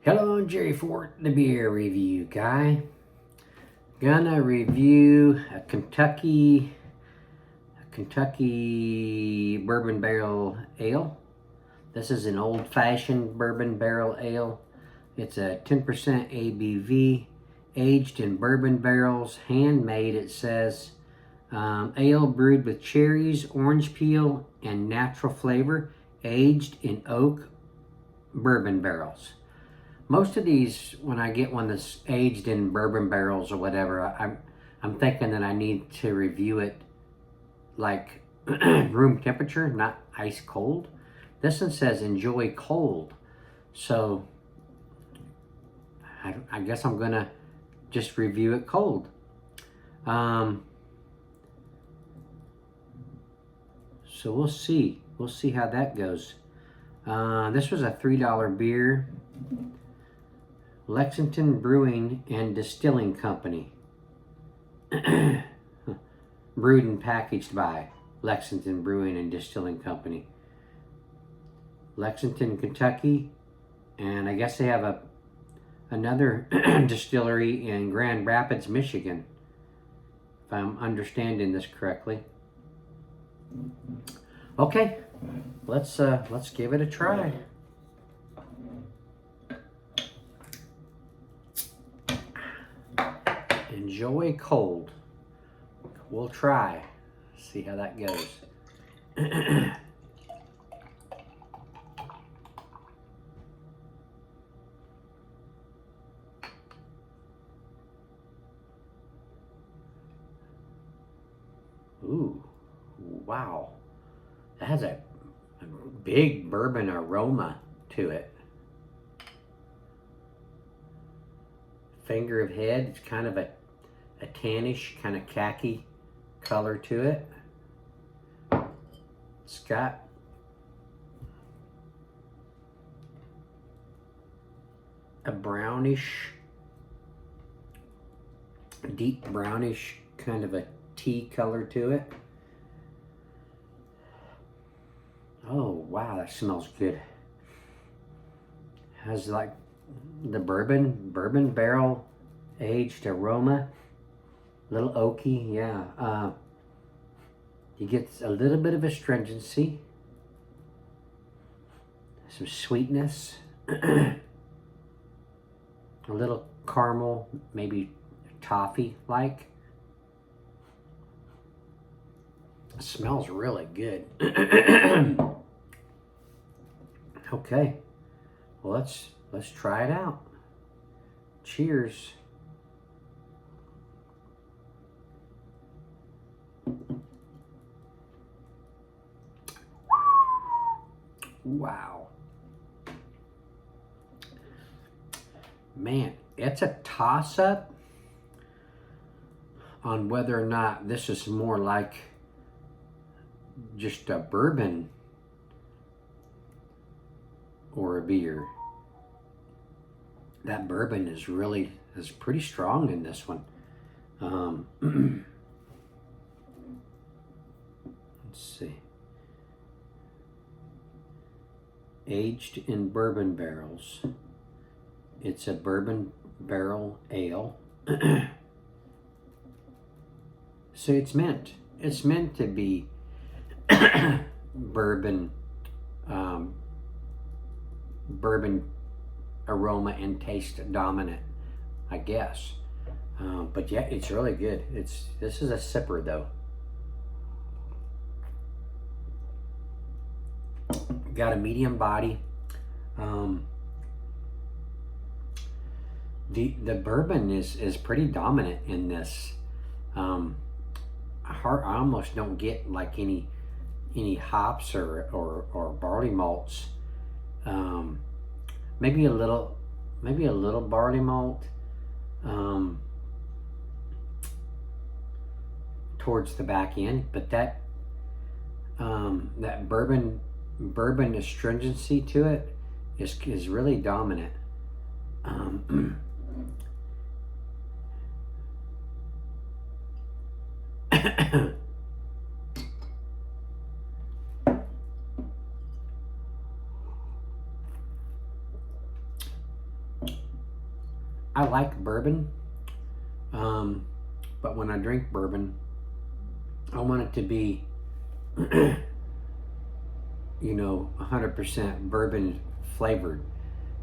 Hello, I'm Jerry Fort, the beer review guy. Gonna review a Kentucky bourbon barrel ale. This is an old-fashioned bourbon barrel ale. It's a 10% ABV, aged in bourbon barrels, handmade. It says ale brewed with cherries, orange peel, and natural flavor, aged in oak bourbon barrels. Most of these, when I get one that's aged in bourbon barrels or whatever, I'm thinking that I need to review it like room temperature, not ice cold. This one says enjoy cold, so I guess I'm gonna just review it cold. So we'll see how that goes. This was a $3 beer. Lexington Brewing and Distilling Company. Brewed and packaged by Lexington Brewing and Distilling Company. Lexington, Kentucky, and I guess they have another distillery in Grand Rapids, Michigan, if I'm understanding this correctly. Okay, let's give it a try. Enjoy cold. We'll try. See how that goes. Ooh, wow. That has a big bourbon aroma to it. Finger of head, it's kind of a tannish, kind of khaki color to it. It's got a brownish, deep brownish, kind of a tea color to it. Oh wow, that smells good. Has like the bourbon barrel aged aroma. Little oaky, yeah. You get a little bit of astringency, some sweetness, a little caramel, maybe toffee-like. It smells really good. Okay, well let's try it out. Cheers. Wow. Man, it's a toss-up on whether or not this is more like just a bourbon or a beer. That bourbon is pretty strong in this one. Let's see. Aged in bourbon barrels. It's a bourbon barrel ale. So it's meant to be bourbon aroma and taste dominant, I guess. But yeah, it's really good. This is a sipper though. Got a medium body. The bourbon is pretty dominant in this. I almost don't get like any hops or barley malts. Maybe a little barley malt towards the back end, but that bourbon astringency to it is really dominant. I like bourbon, but when I drink bourbon, I want it to be, 100% bourbon flavored.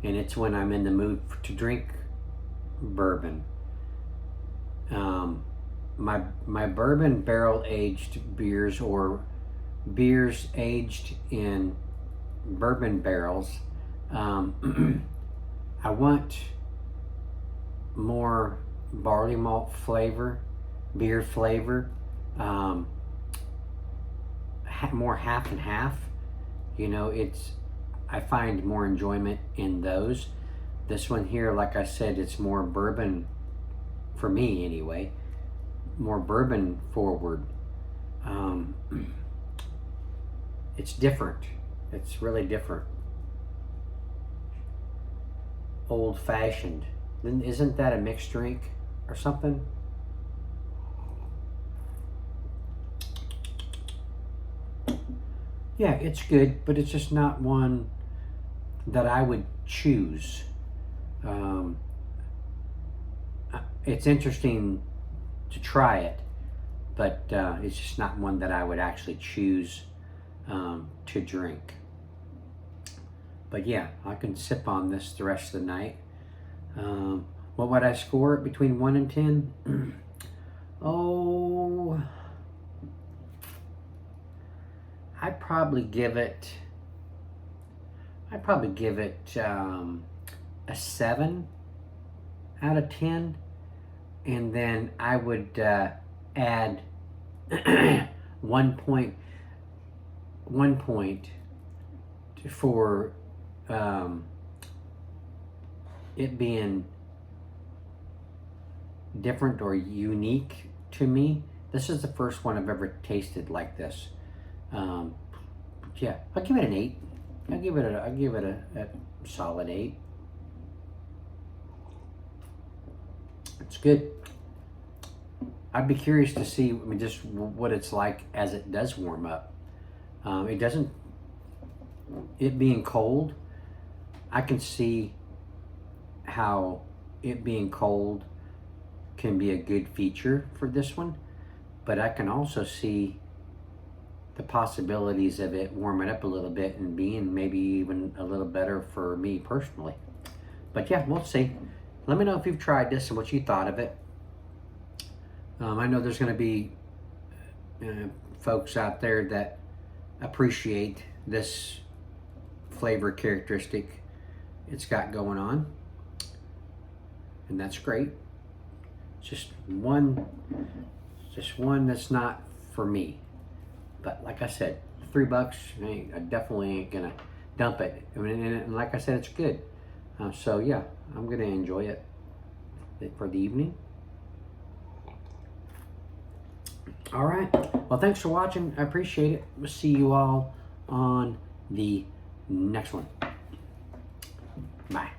And it's when I'm in the mood to drink bourbon. My bourbon barrel aged beers, or beers aged in bourbon barrels, I want more barley malt flavor, beer flavor, more half and half. I find more enjoyment in those. This one here, like I said, it's more bourbon, for me anyway, more bourbon forward. It's different. It's really different. Old fashioned. Then isn't that a mixed drink or something? Yeah, it's good, but it's just not one that I would choose. It's interesting to try it, but it's just not one that I would actually choose to drink. But yeah, I can sip on this the rest of the night. What would I score it between 1 and 10? Oh, I'd probably give it a 7 out of 10, and then I would add 1 point for it being different or unique to me. This is the first one I've ever tasted like this. Yeah, I'll give it an 8. I'll give it a solid 8. It's good. I'd be curious to see, just what it's like as it does warm up. It being cold, I can see how it being cold can be a good feature for this one, but I can also see the possibilities of it warming up a little bit and being maybe even a little better for me personally. But yeah, we'll see. Let me know if you've tried this and what you thought of it. I know there's going to be folks out there that appreciate this flavor characteristic it's got going on, and that's great. Just one that's not for me. But like I said, $3, I definitely ain't gonna dump it. And like I said, it's good. So yeah, I'm gonna enjoy it for the evening. All right. Well, thanks for watching. I appreciate it. We'll see you all on the next one. Bye.